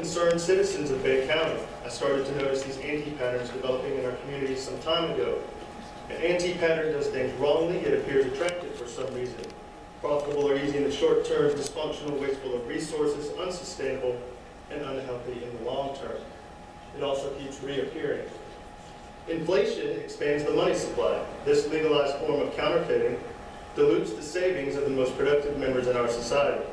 concerned citizens of Bay County, I started to notice these anti-patterns developing in our community some time ago. An anti-pattern does things wrongly, yet appears attractive for some reason. Profitable or easy in the short term, dysfunctional, wasteful of resources, unsustainable, and unhealthy in the long term. It also keeps reappearing. Inflation expands the money supply. This legalized form of counterfeiting dilutes the savings of the most productive members in our society.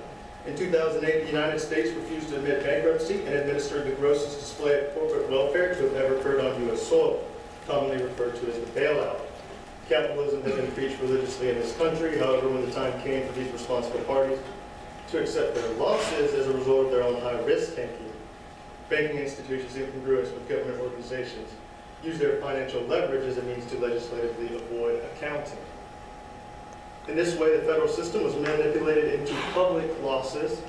In 2008, the United States refused to admit bankruptcy and administered the grossest display of corporate welfare to have ever occurred on U.S. soil, commonly referred to as the bailout. Capitalism has been preached religiously in this country. However, when the time came for these responsible parties to accept their losses as a result of their own high-risk thinking, banking institutions incongruous with government organizations use their financial leverage as a means to legislatively avoid accounting. In this way, the federal system was manipulated into public losses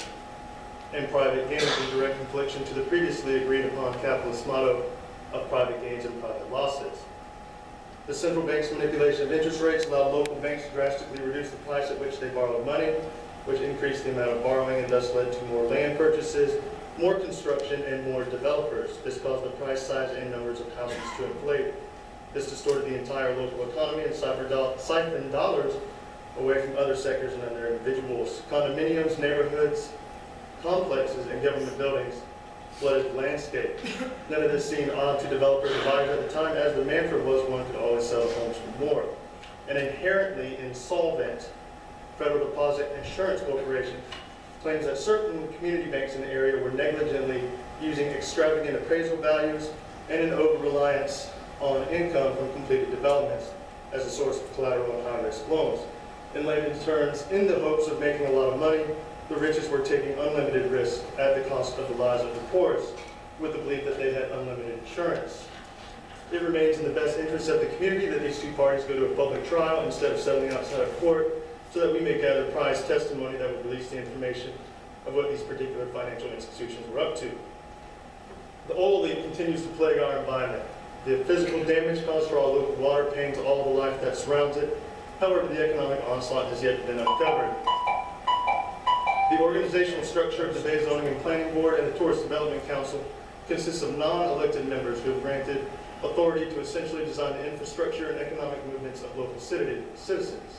and private gains in direct confliction to the previously agreed upon capitalist motto of private gains and private losses. The central bank's manipulation of interest rates allowed local banks to drastically reduce the price at which they borrowed money, which increased the amount of borrowing and thus led to more land purchases, more construction, and more developers. This caused the price, size, and numbers of houses to inflate. This distorted the entire local economy and siphoned dollars away from other sectors and other individuals. Condominiums, neighborhoods, complexes, and government buildings flooded the landscape. None of this seemed odd to developers and buyers at the time, as the mantra was one could always sell homes for more. An inherently insolvent Federal Deposit Insurance Corporation claims that certain community banks in the area were negligently using extravagant appraisal values and an over-reliance on income from completed developments as a source of collateral and high-risk loans. In layman's terms, in the hopes of making a lot of money, the richest were taking unlimited risk at the cost of the lives of the poorest, with the belief that they had unlimited insurance. It remains in the best interest of the community that these two parties go to a public trial instead of settling outside of court, so that we may gather prize testimony that would release the information of what these particular financial institutions were up to. The oil leak continues to plague our environment. The physical damage caused for our local water pains all the life that surrounds it. However, the economic onslaught has yet been uncovered. The organizational structure of the Bay Zoning and Planning Board and the Tourist Development Council consists of non-elected members who have granted authority to essentially design the infrastructure and economic movements of local citizens.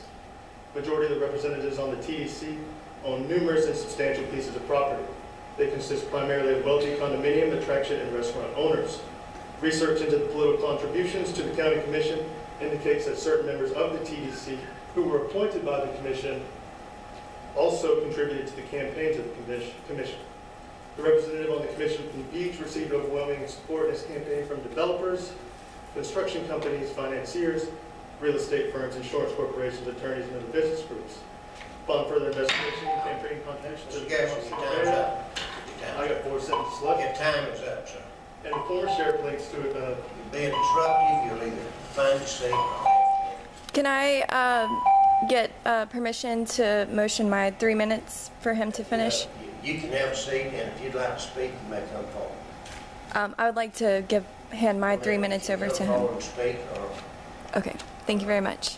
Majority of the representatives on the TDC own numerous and substantial pieces of property. They consist primarily of wealthy condominium, attraction, and restaurant owners. Research into the political contributions to the County Commission indicates that certain members of the TDC who were appointed by the Commission also contributed to the campaigns of the Commission. The representative on the Commission from the beach received overwhelming support in his campaign from developers, construction companies, financiers, real estate firms, insurance corporations, attorneys, and other business groups. Upon further investigation, campaign contributions. Mr. Garrison, your time's up. I got 4 sentences left. Your time is up, sir. And the former sheriff links to it. You're being disruptive. You'll either find a seat or Can I get permission to motion my 3 minutes for him to finish? You can have a seat, and if you'd like to speak, you may come forward. I would like to hand my 3 minutes over to him. Speak, or Okay, thank you very much.